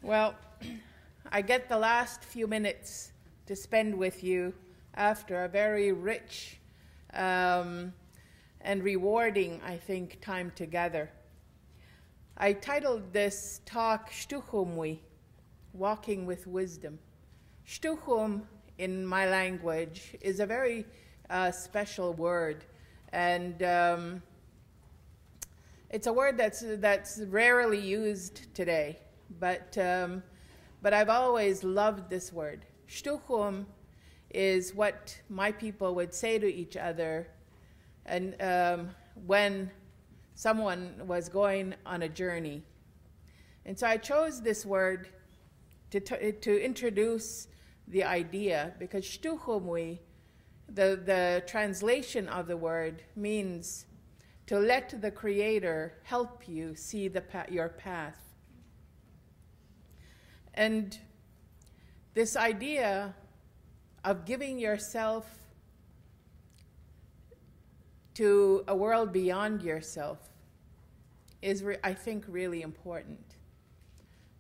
Well, I get the last few minutes to spend with you after a very rich and rewarding, I think, time together. I titled this talk, Stucum, Walking with Wisdom. Stucum, in my language, is a very special word, and it's a word that's rarely used today, but I've always loved this word. Stucum is what my people would say to each other, and when someone was going on a journey. And so I chose this word to introduce the idea, because Stucum, the translation of the word means to let the Creator help you see your path. And this idea of giving yourself to a world beyond yourself is, I think, really important.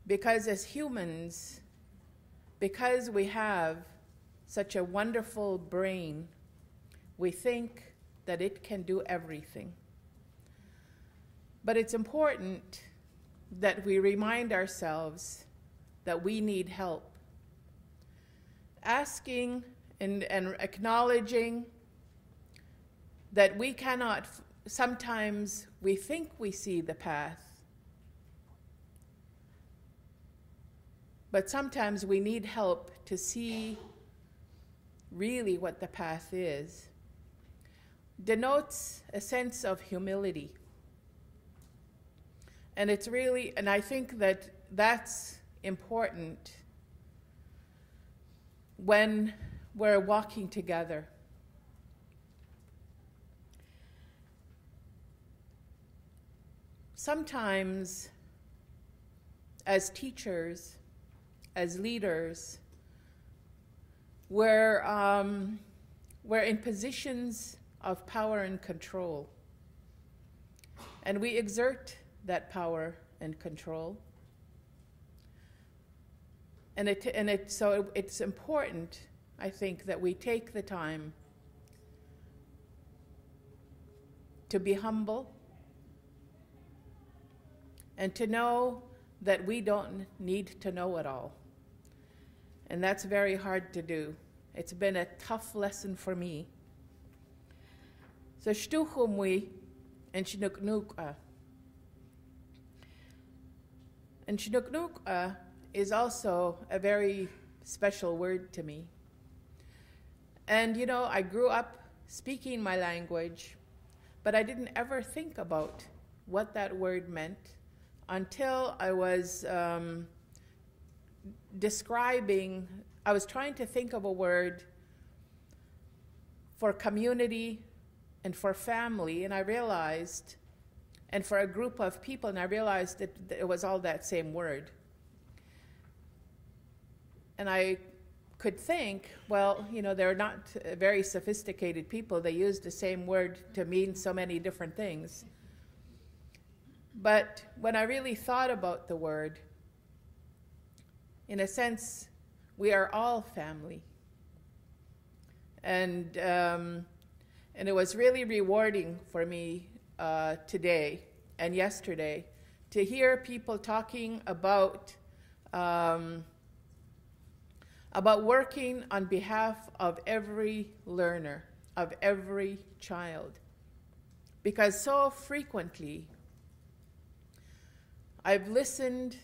Because as humans, because we have such a wonderful brain, we think that it can do everything. But it's important that we remind ourselves that we need help. Asking and acknowledging that we cannot, sometimes we think we see the path, but sometimes we need help to see really what the path is, denotes a sense of humility. And it's really, and I think that that's important when we're walking together. Sometimes, as teachers, as leaders, we're in positions of power and control, and we exert that power and control. So it's important, I think, that we take the time to be humble and to know that we don't need to know it all. And that's very hard to do. It's been a tough lesson for me. So Stucum and Shnuknuka. And Shnuknuka is also a very special word to me. And you know, I grew up speaking my language, but I didn't ever think about what that word meant until I was I was trying to think of a word for community and for family, and I realized, and for a group of people, and I realized that it was all that same word. And I could think, well, you know, they're not very sophisticated people. They use the same word to mean so many different things. But when I really thought about the word, in a sense, we are all family. And it was really rewarding for me today and yesterday to hear people talking about working on behalf of every learner, of every child. Because so frequently, I've listened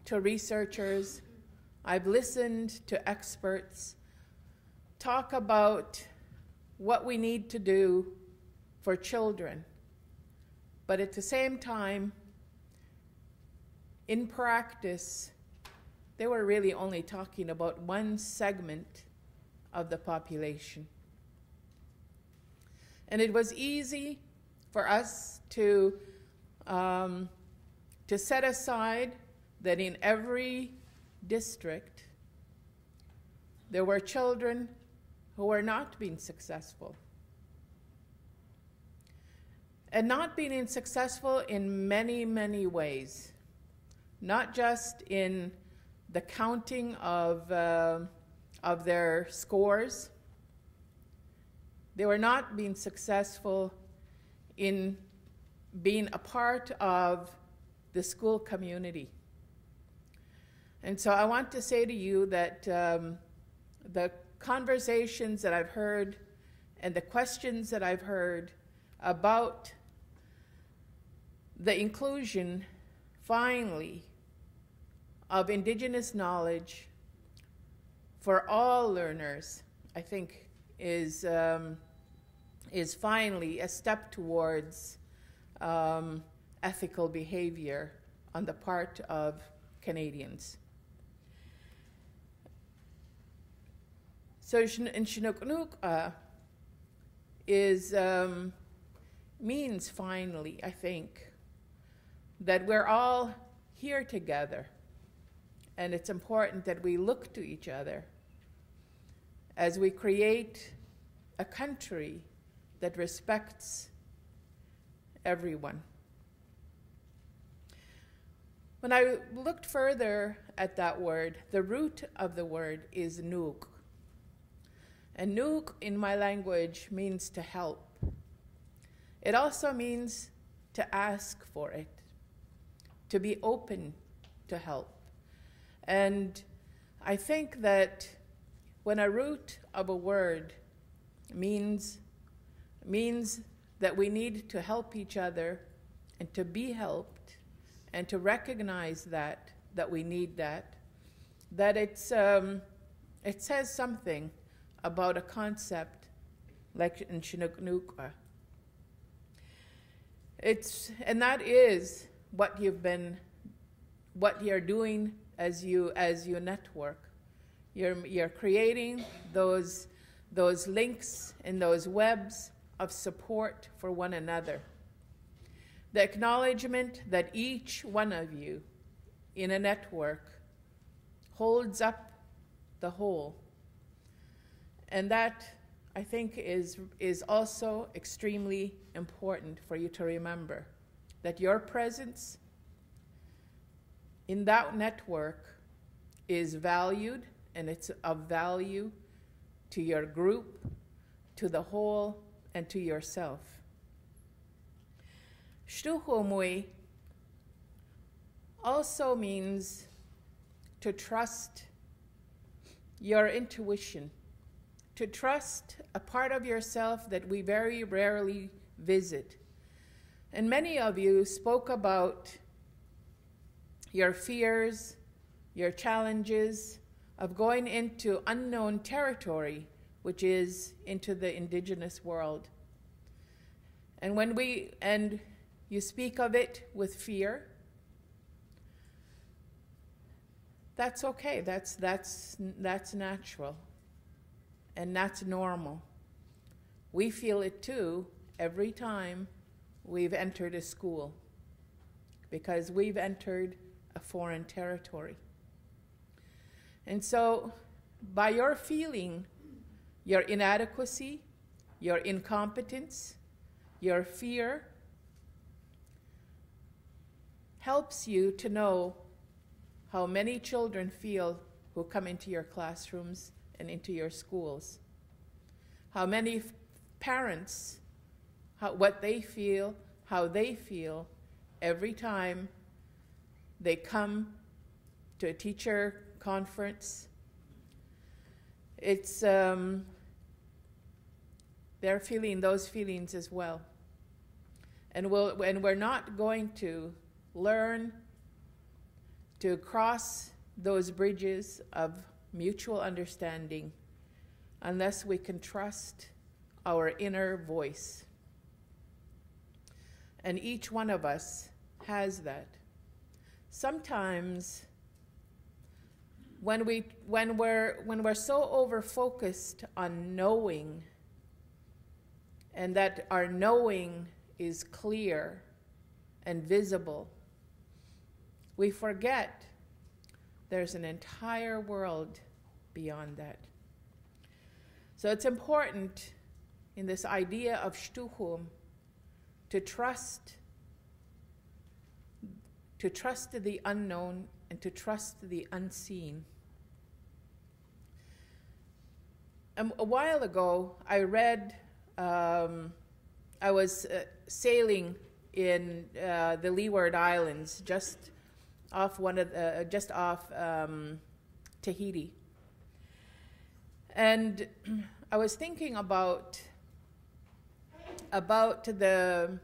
to researchers, I've listened to experts talk about what we need to do for children. But at the same time, in practice, they were really only talking about one segment of the population. And it was easy for us to set aside that in every district there were children who were not being successful. And not being successful in many, many ways. Not just in the counting of their scores. They were not being successful in being a part of the school community. And so I want to say to you that the conversations that I've heard and the questions that I've heard about the inclusion, finally, of Indigenous knowledge for all learners, I think is finally a step towards ethical behavior on the part of Canadians. So Shinuknuk means finally, I think, that we're all here together, and it's important that we look to each other as we create a country that respects everyone. When I looked further at that word, the root of the word is nuk. And nuk in my language means to help. It also means to ask for it, to be open to help. And I think that when a root of a word means that we need to help each other and to be helped and to recognize that we need that it says something about a concept like in Chinuknuka. And that is what you're doing as you network. You're creating those links and those webs of support for one another. The acknowledgement that each one of you in a network holds up the whole. And that, I think, is also extremely important for you to remember, that your presence in that network is valued, and it's of value to your group, to the whole, and to yourself. Shtuhumui also means to trust your intuition, to trust a part of yourself that we very rarely visit. And many of you spoke about your fears, your challenges of going into unknown territory, which is into the Indigenous world. And you speak of it with fear. That's okay. That's natural. And that's normal. We feel it too every time we've entered a school, because we've entered a foreign territory. And so by your feeling your inadequacy, your incompetence, your fear, helps you to know how many children feel who come into your classrooms and into your schools. How many parents, what they feel, how they feel every time they come to a teacher conference. It's they're feeling those feelings as well. And we're not going to learn to cross those bridges of mutual understanding unless we can trust our inner voice. And each one of us has that. Sometimes when we're so over-focused on knowing, and that our knowing is clear and visible, we forget there's an entire world beyond that. So it's important in this idea of Stucum to trust the unknown and to trust the unseen. A while ago, I read, I was sailing in the Leeward Islands, just off Tahiti, and I was thinking about the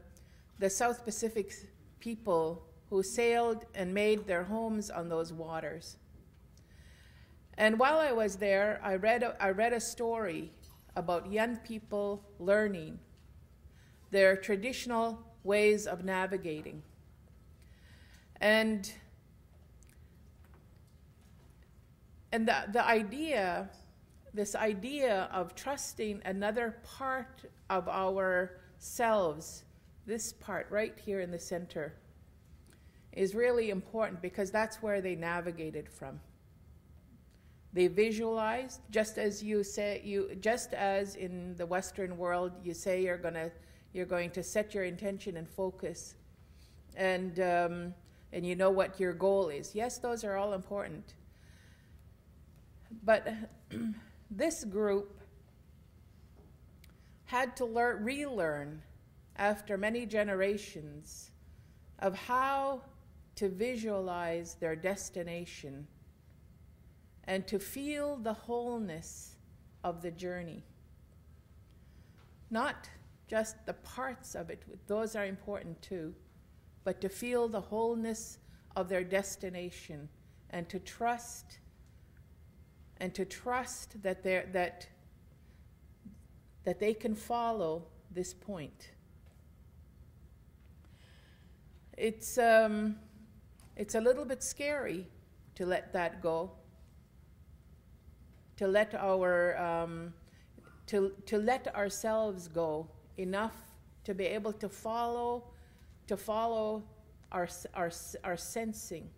South Pacific people who sailed and made their homes on those waters. And while I was there, I read a story about young people learning their traditional ways of navigating. And this idea of trusting another part of ourselves, this part right here in the center, is really important because that's where they navigated from. They visualized, just as in the Western world, you say you're going to set your intention and focus, and you know what your goal is. Yes, those are all important. But this group had to relearn after many generations of how to visualize their destination and to feel the wholeness of the journey. Not just the parts of it, those are important too, but to feel the wholeness of their destination and to trust that they can follow this point. It's a little bit scary to let that go, to let ourselves go enough to be able to follow our sensing.